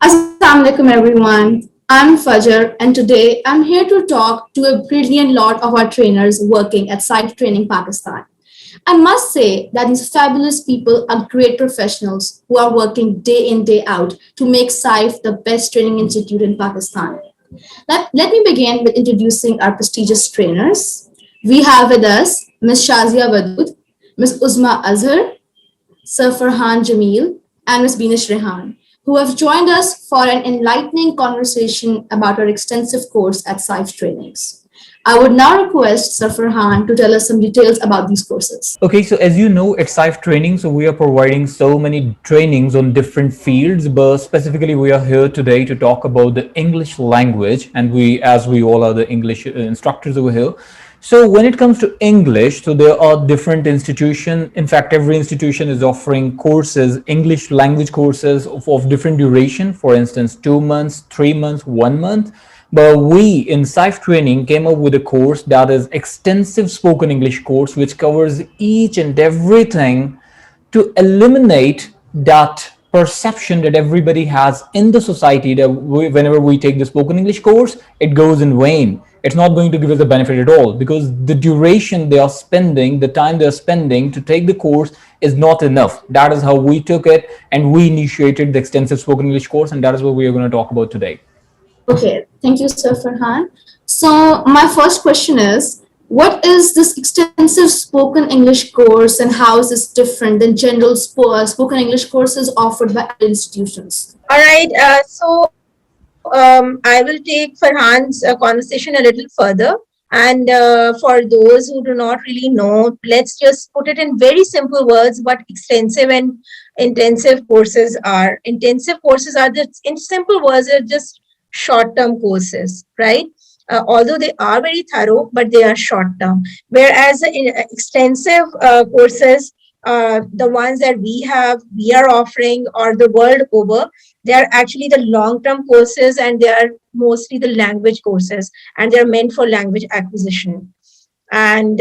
Assalamu alaikum everyone. I'm Fajr and today I'm here to talk to a brilliant lot of our trainers working at Saif Training Pakistan. I must say that these fabulous people are great professionals who are working day in day out to make Saif the best training institute in Pakistan. Let me begin with introducing our prestigious trainers. We have with us Ms. Shazia Wadud, Ms. Uzma Azhar, Sir Farhan Jamil, and Ms. Binish Rehan, who have joined us for an enlightening conversation about our extensive course at SAIF Trainings. I would now request Sir Farhan to tell us some details about these courses. Okay, so as you know, at SIFE Training, so we are providing so many trainings on different fields, but specifically we are here today to talk about the English language, and as we all are the English instructors over here. So when it comes to English, so there are different institutions. In fact, every institution is offering courses, English language courses of different duration. For instance, 2 months, 3 months, 1 month. But we in SIFE Training came up with a course that is extensive spoken English course, which covers each and everything to eliminate that perception that everybody has in the society that whenever we take the spoken English course, it goes in vain. It's not going to give us a benefit at all because the duration they are spending, the time they're spending to take the course is not enough. That is how we took it and we initiated the extensive spoken English course, and that is what we are going to talk about today. Okay, thank you, Sir Farhan. So, my first question is what is this extensive spoken English course and how is this different than general spoken English courses offered by other institutions? All right. I will take Farhan's conversation a little further. And for those who do not really know, let's just put it in very simple words what extensive and intensive courses are. Intensive courses are just, in simple words, are just short term courses, right? Although they are very thorough, but they are short term. Whereas extensive courses, the ones that we are offering, or the world over, they are actually the long-term courses, and they are mostly the language courses, and they are meant for language acquisition. And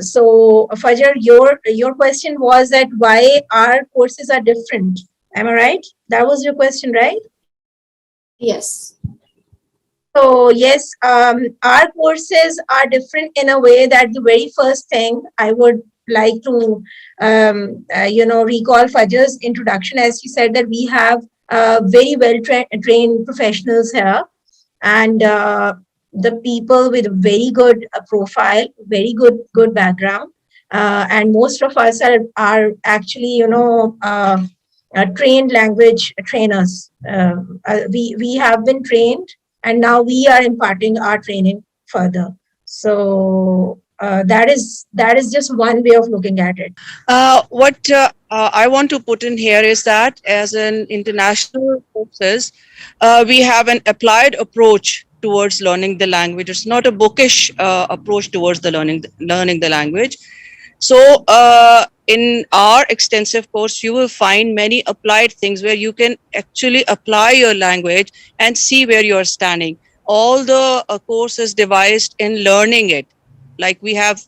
so, Fajr, your question was that why our courses are different. Am I right? That was your question, right? Yes. So yes, our courses are different in a way that the very first thing I would like to, recall Fajr's introduction, as she said that we have very well trained professionals here, and the people with very good profile, very good background, and most of us are actually trained language trainers. We have been trained, and now we are imparting our training further. So that is just one way of looking at it. What I want to put in here is that as an international courses, we have an applied approach towards learning the language. It's not a bookish approach towards the learning the language. So in our extensive course, you will find many applied things where you can actually apply your language and see where you are standing. All the course is devised in learning it. Like we have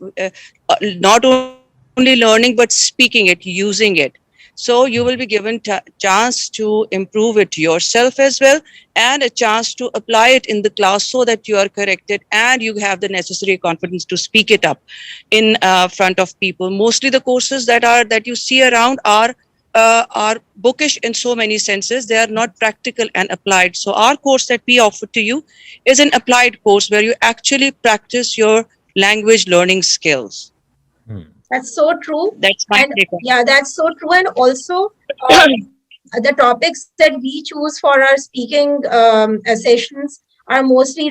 not only learning but speaking it, using it. So you will be given chance to improve it yourself as well, and a chance to apply it in the class so that you are corrected and you have the necessary confidence to speak it up in front of people. Mostly the courses that you see around are bookish in so many senses. They are not practical and applied. So our course that we offer to you is an applied course where you actually practice your language learning skills. That's so true. That's my And take on yeah, that's so true. And also, um, the topics that we choose for our speaking sessions are mostly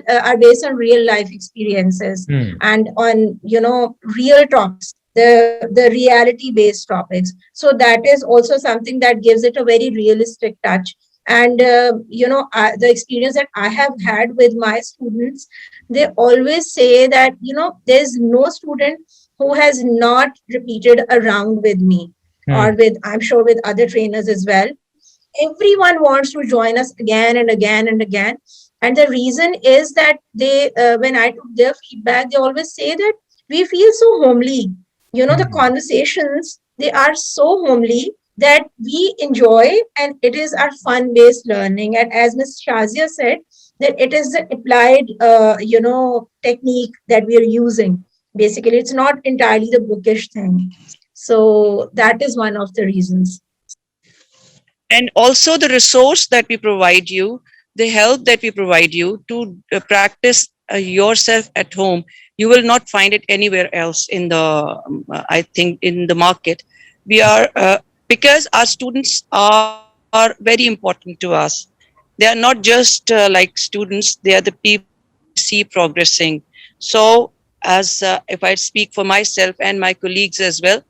are based on real life experiences, and on real topics, the reality based topics. So that is also something that gives it a very realistic touch. And the experience that I have had with my students, they always say that there's no student who has not repeated a round with me, or with, I'm sure, with other trainers as well. Everyone wants to join us again and again and again. And the reason is that they, when I took their feedback, they always say that we feel so homely. The conversations, they are so homely. that we enjoy, and it is our fun based learning. And as Ms. Shazia said, that it is the applied technique that we are using. Basically, it's not entirely the bookish thing. So that is one of the reasons. And also the resource that we provide you, the help that we provide you to practice yourself at home, you will not find it anywhere else in the I think in the market. We are because our students are very important to us. They are not just like students, they are the people that we see progressing. So as if I speak for myself and my colleagues as well,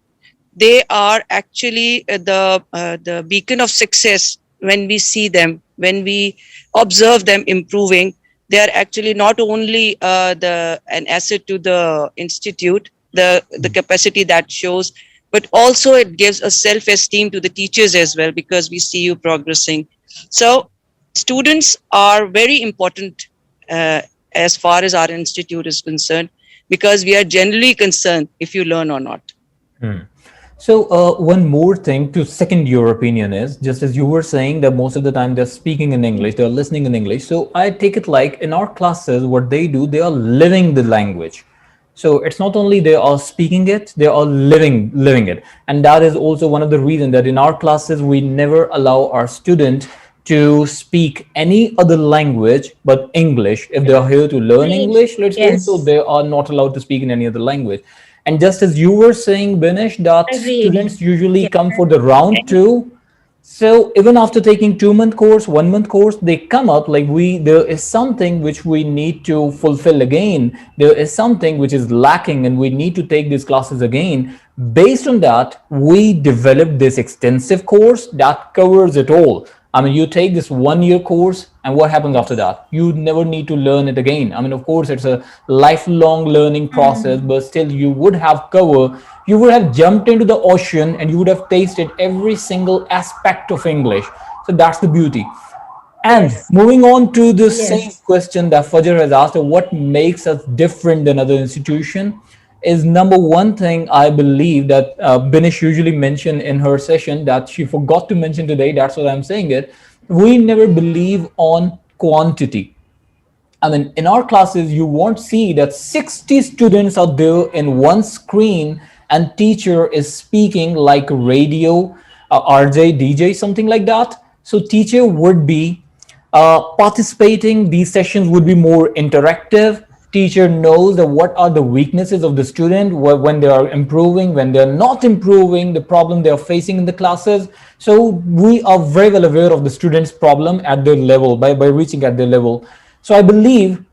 they are actually the beacon of success. When we see them, when we observe them improving, they are actually not only the an asset to the institute, the capacity that shows, but also it gives a self esteem to the teachers as well, because we see you progressing. So students are very important as far as our institute is concerned, because we are generally concerned if you learn or not. So, one more thing to second your opinion is, just as you were saying that most of the time they're speaking in English, they're listening in English. So, I take it like in our classes, what they do, they are living the language. So it's not only they are speaking it, they are living it. And that is also one of the reasons that in our classes, we never allow our student to speak any other language but English. If they are here to learn Agreed. English, let's say, so Yes. they are not allowed to speak in any other language. And just as you were saying, Binish, that Agreed. students usually Yes. come for the round two. So even after taking 2 month course, 1 month course, they come up like there is something which we need to fulfill again. There is something which is lacking and we need to take these classes again. Based on that, we developed this extensive course that covers it all. I mean, you take this 1 year course, and what happens after that? You never need to learn it again. I mean, of course, it's a lifelong learning process, but still, you would have covered, you would have jumped into the ocean and you would have tasted every single aspect of English. So that's the beauty. And Yes. moving on to the same Yes. question that Fajr has asked, what makes us different than other institution, is number one thing I believe that Binish usually mentioned in her session that she forgot to mention today. That's what I'm saying it. We never believe on quantity. I mean, in our classes, you won't see that 60 students are there in one screen and teacher is speaking like radio, RJ, DJ, something like that. So teacher would be participating. These sessions would be more interactive. Teacher knows that what are the weaknesses of the student when they are improving, when they're not improving, the problem they are facing in the classes. So we are very well aware of the students' problem at their level by reaching at their level. So I believe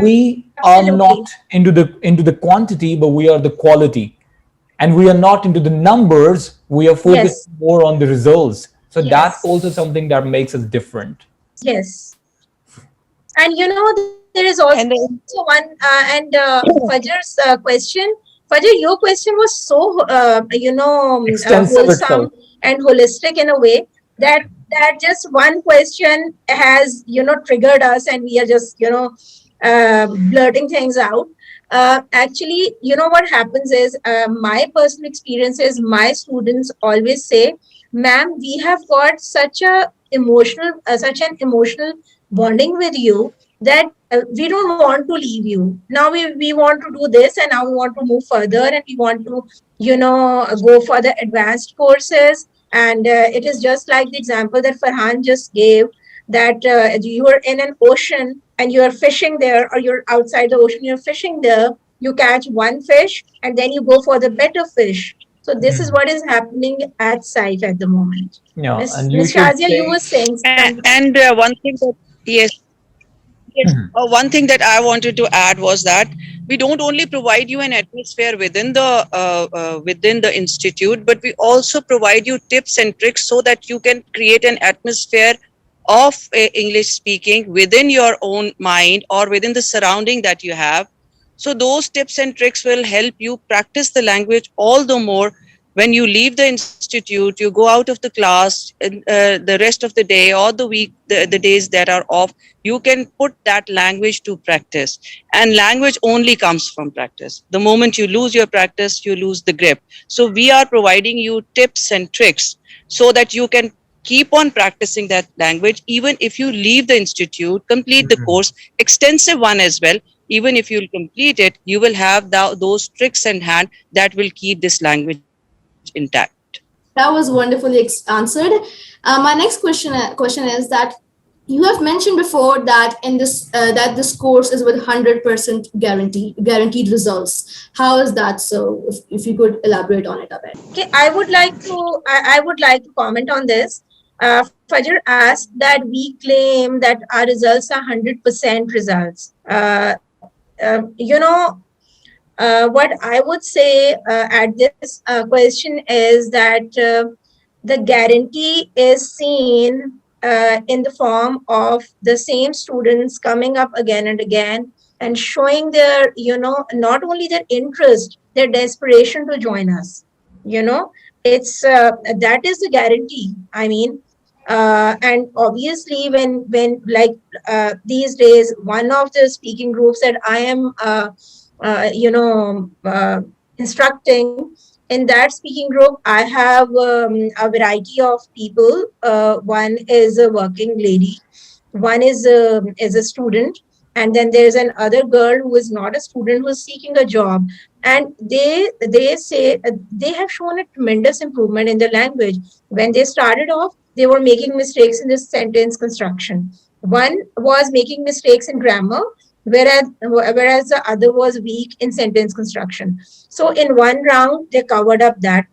we are Absolutely. not into the quantity, but we are the quality, and we are not into the numbers. We are focused Yes. more on the results. So that's also Yes. something that makes us different. Yes. And there is also one, And then, Fajr's question. Fajr, your question was so, Extensive wholesome itself. and holistic in a way that just one question has, triggered us, and we are just, blurting things out. Actually, what happens is, my personal experience is my students always say, "Ma'am, we have got such an emotional bonding with you that we don't want to leave you. Now we want to do this, and now we want to move further, and we want to, go for the advanced courses." And it is just like the example that Farhan just gave, that you are in an ocean and you are fishing there, or you're outside the ocean, you're fishing there, you catch one fish and then you go for the better fish. So this is what is happening at SAIF at the moment. Yeah, and you Miss should Shazia, you say. were saying something. and one thing that, yes, yes, one thing that I wanted to add was that we don't only provide you an atmosphere within the institute, but we also provide you tips and tricks so that you can create an atmosphere of English speaking within your own mind or within the surrounding that you have. So those tips and tricks will help you practice the language all the more When you leave the institute, you go out of the class, and the rest of the day or the week, the days that are off, you can put that language to practice. And language only comes from practice. The moment you lose your practice, you lose the grip. So we are providing you tips and tricks so that you can keep on practicing that language. Even if you leave the institute, complete the course, extensive one as well, even if you'll complete it, you will have those tricks in hand that will keep this language intact. That was wonderfully answered. My next question is that you have mentioned before that in this course is with 100% guaranteed results. How is that so? If you could elaborate on it a bit. Okay, I would like to comment on this. Fajr asked that we claim that our results are 100% results. You know, what I would say at this question is that the guarantee is seen in the form of the same students coming up again and again and showing their, not only their interest, their desperation to join us. It's that is the guarantee. I mean, and obviously, when like these days, one of the speaking groups that I am instructing, in that speaking group, I have a variety of people. One is a working lady, one is a student, and then there's another girl who is not a student, who is seeking a job. And they say they have shown a tremendous improvement in the language. When they started off, they were making mistakes in the sentence construction. One was making mistakes in grammar, whereas the other was weak in sentence construction. So in one round, they covered up that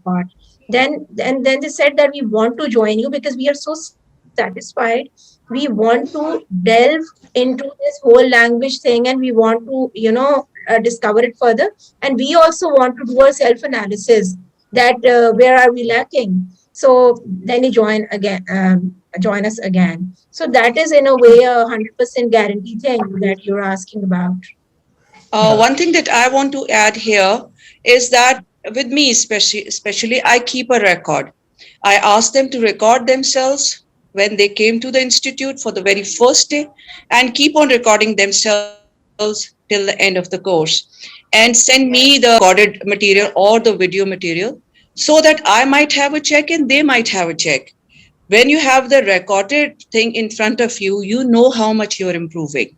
part. Then they said that we want to join you because we are so satisfied. We want to delve into this whole language thing, and we want to discover it further. And we also want to do a self-analysis that where are we lacking. So then you join us again. So that is in a way a 100% guarantee thing that you're asking about. One thing that I want to add here is that with me, especially, I keep a record. I ask them to record themselves when they came to the institute for the very first day, and keep on recording themselves till the end of the course, and send me the recorded material or the video material so that I might have a check and they might have a check. When you have the recorded thing in front of you, you know how much you're improving.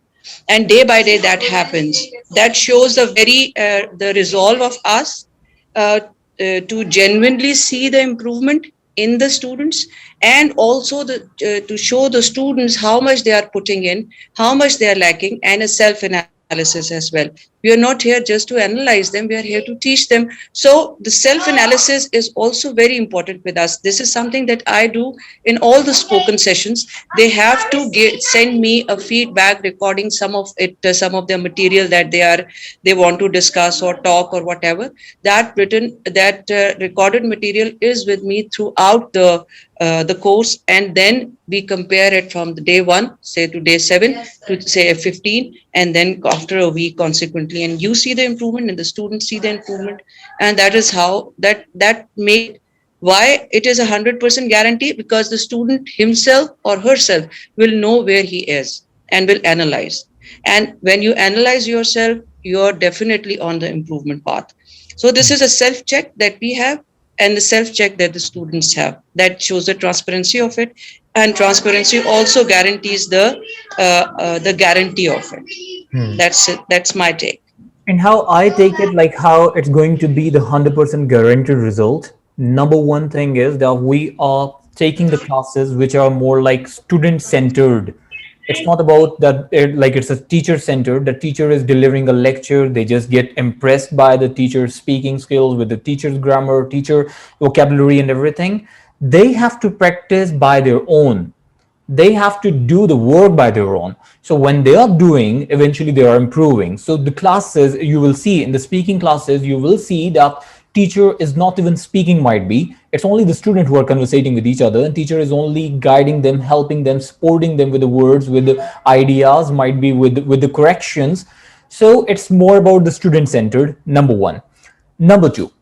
And day by day that happens. That shows the resolve of us to genuinely see the improvement in the students, and also to show the students how much they are putting in, how much they are lacking, and a self-analysis as well. We are not here just to analyze them, we are here to teach them. So the self-analysis is also very important with us. This is something that I do in all the spoken sessions. They have to send me a feedback recording some of their material that they want to discuss or talk or whatever. That recorded material is with me throughout the course, and then we compare it from the day 1, say, to day 7, to say 15, and then after a week consequently, and you see the improvement and the students see the improvement. And that is how that made why it is 100% guarantee, because the student himself or herself will know where he is and will analyze. And when you analyze yourself, you're definitely on the improvement path. So this is a self-check that we have, and the self-check that the students have, that shows the transparency of it. And transparency also guarantees the guarantee of it. That's it. That's my take. And how I take it, like how it's going to be the 100% guaranteed result. Number one thing is that we are taking the classes which are more like student centered. It's not about that like it's a teacher centered. The teacher is delivering a lecture. They just get impressed by the teacher's speaking skills, with the teacher's grammar, teacher vocabulary and everything. They have to practice by their own. They have to do the work by their own. So when they are doing, eventually they are improving. So the classes, you will see in the speaking classes, you will see that teacher is not even speaking, might be. It's only the student who are conversating with each other, and teacher is only guiding them, helping them, supporting them with the words, with the ideas, might be with the corrections. So it's more about the student centered, number one. Number two,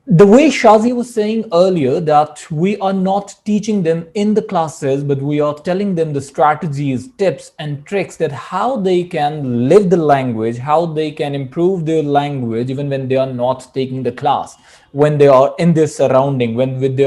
The way Shazi was saying earlier, that we are not teaching them in the classes, but we are telling them the strategies, tips, and tricks that how they can live the language, how they can improve their language even when they are not taking the class, when they are in their surrounding, when they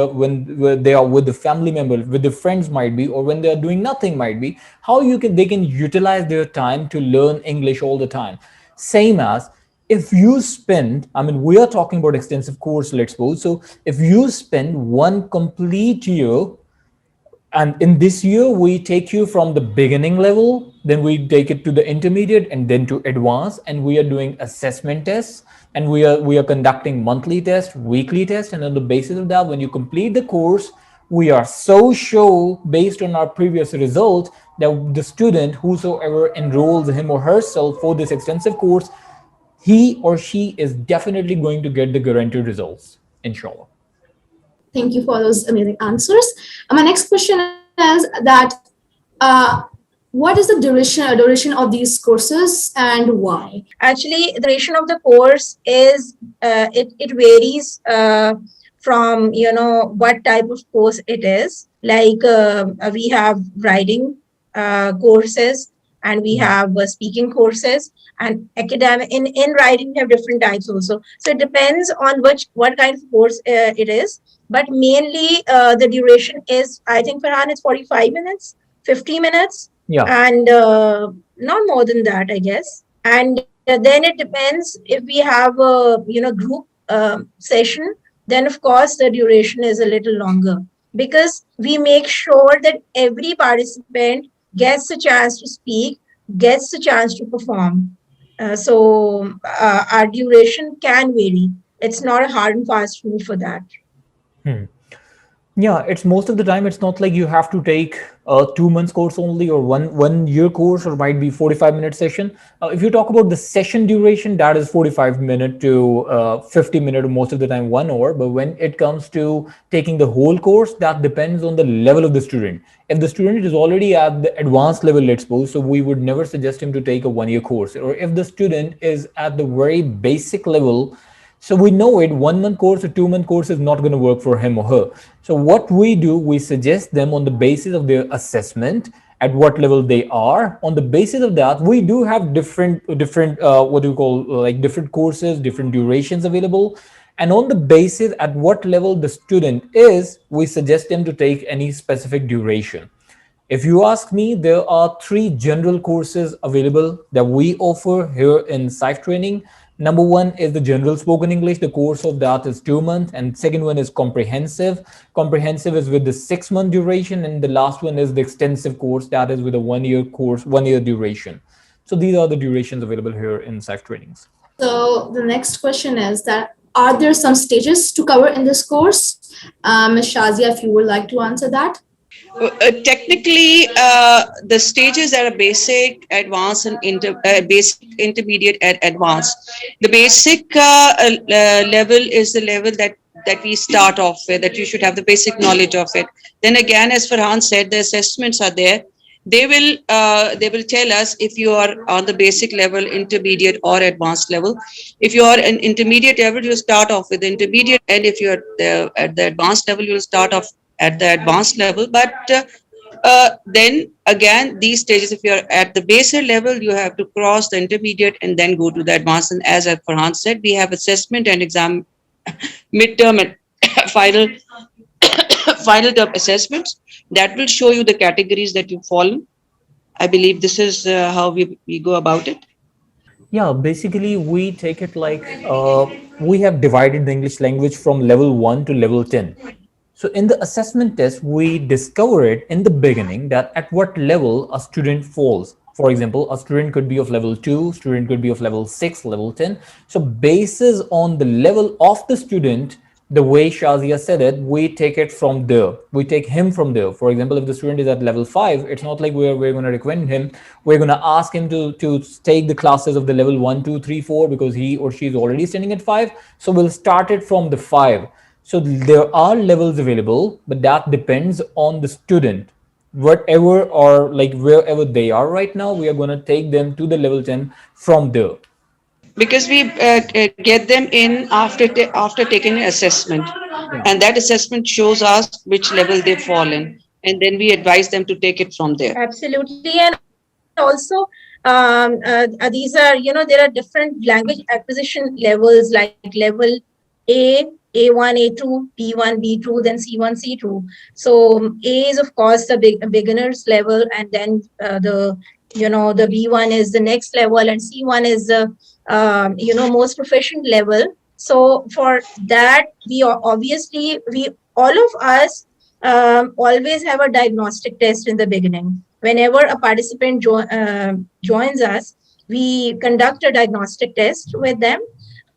are with the family members, with the friends might be, or when they are doing nothing might be, how they can utilize their time to learn English all the time. Same as, if you spend, I mean, we are talking about extensive course, let's suppose. So if you spend one complete year, and in this year we take you from the beginning level, then we take it to the intermediate and then to advanced, and we are doing assessment tests, and we are conducting monthly tests, weekly tests, and on the basis of that, when you complete the course, we are so sure based on our previous results that the student whosoever enrolls him or herself for this extensive course, he or she is definitely going to get the guaranteed results, inshallah. Thank you for those amazing answers. My next question is that uh, what is the duration of these courses and why? Actually, the duration of the course is it varies from what type of course it is. Like we have writing courses, and we have speaking courses, and academic in writing we have different types also. So it depends on what kind of course it is. But mainly the duration is, I think, Farhan, it's 45 minutes, 50 minutes, Yeah. and not more than that, I guess. And then it depends, if we have a group session, then of course the duration is a little longer, because we make sure that every participant gets a chance to speak, gets a chance to perform. So our duration can vary. It's not a hard and fast rule for that. Yeah, it's most of the time it's not like you have to take a 2 months course only, or one year course, or might be 45-minute session. If you talk about the session duration, that is 45 minute to 50 minute, most of the time 1 hour. But when it comes to taking the whole course, that depends on the level of the student. If the student is already at the advanced level, let's suppose, so we would never suggest him to take a 1 year course. Or if the student is at the very basic level, so we know it, 1 month course or 2 month course is not going to work for him or her. So what we do, we suggest them on the basis of their assessment at what level they are. On the basis of that, we do have different what do you call, like different courses, different durations available. And on the basis at what level the student is, we suggest them to take any specific duration. If you ask me, there are 3 general courses available that we offer here in SIFE training. Number 1 is the general spoken English. The course of that is 2 months. And second one is comprehensive. Comprehensive is with the 6 month duration. And the last one is the extensive course, that is with a 1 year course, 1 year duration. So these are the durations available here in SIFE trainings. So the next question is that, are there some stages to cover in this course? Ms. Shazia, if you would like to answer that. Technically, the stages are basic, advanced, and basic, intermediate, and advanced. The basic level is the level that we start off with, that you should have the basic knowledge of it. Then again, as Farhan said, the assessments are there. They will tell us if you are on the basic level, intermediate, or advanced level. If you are an intermediate level, you start off with the intermediate, and if you are at the advanced level, you will start off at the advanced level. But then again, these stages, if you're at the basic level, you have to cross the intermediate and then go to the advanced. And as Farhan said, we have assessment and exam, midterm and final final term assessments that will show you the categories that you've fallen. I believe this is how we go about it. Yeah, basically we take it like we have divided the English language from level 1 to level 10. So in the assessment test, we discover it in the beginning that at what level a student falls. For example, a student could be of level 2, student could be of level 6, level 10. So basis on the level of the student, the way Shazia said it, we take it from there. We take him from there. For example, if the student is at level 5, it's not like we're going to recommend him. We're going to ask him to take the classes of the level 1, 2, 3, 4 because he or she is already standing at 5. So we'll start it from the 5. So there are levels available, but that depends on the student. Whatever or like wherever they are right now, we are going to take them to the level 10 from there. because we get them in after taking an assessment, Yeah. and that assessment shows us which level they fall in, and then we advise them to take it from there. Absolutely. And also, these are, there are different language acquisition levels like level A, A1, A2, B1, B2, then C1, C2. So A is, of course, the beginner's level, and then the B1 is the next level, and C1 is the, most proficient level. So for that, we all of us always have a diagnostic test in the beginning. Whenever a participant joins us, we conduct a diagnostic test with them.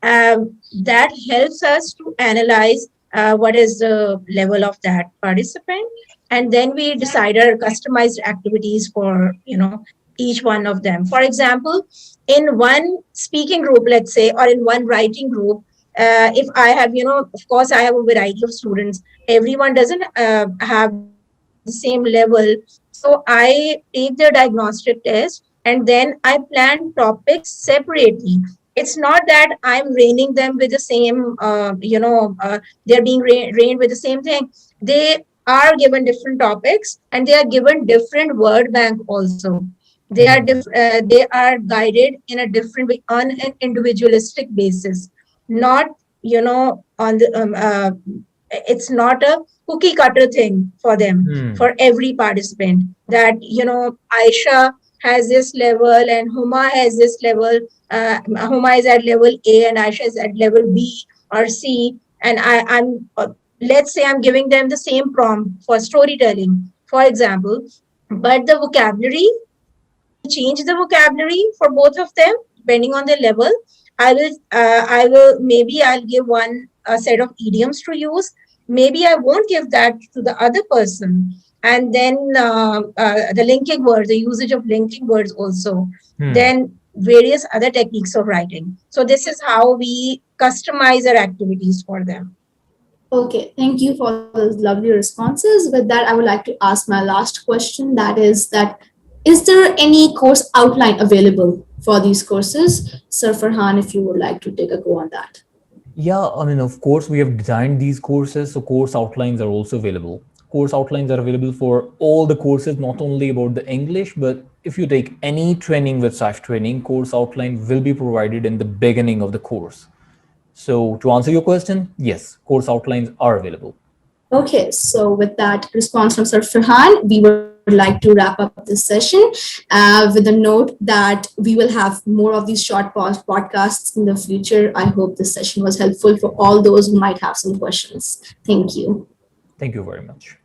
That helps us to analyze what is the level of that participant, and then we decide our customized activities for each one of them. For example, in one speaking group, let's say, or in one writing group, if I have, of course, I have a variety of students. Everyone doesn't have the same level. So I take their diagnostic test, and then I plan topics separately. It's not that I'm raining them with the same, they're being rained with the same thing. They are given different topics, and they are given different word bank also. They are guided in a different way, on an individualistic basis, not on the it's not a cookie cutter thing for them, for every participant, that Aisha has this level and Huma has this level. Huma is at level A and Aisha is at level B or C, and I'm let's say I'm giving them the same prompt for storytelling, for example, but the vocabulary, I will change the vocabulary for both of them depending on their level. Maybe I'll give one set of idioms to use. Maybe I won't give that to the other person. And then the linking words, the usage of linking words also. Then various other techniques of writing. So this is how we customize our activities for them. Okay, thank you for those lovely responses. With that, I would like to ask my last question. Is there any course outline available for these courses? Sir Farhan, if you would like to take a go on that. Yeah, I mean, of course, we have designed these courses, so course outlines are also available. Course outlines are available for all the courses, not only about the English, but if you take any training with SAF training, course outline will be provided in the beginning of the course. So to answer your question, yes, course outlines are available. Okay, so with that response from Sir Farhan, we would like to wrap up this session with a note that we will have more of these short podcasts in the future. I hope this session was helpful for all those who might have some questions. Thank you. Thank you very much.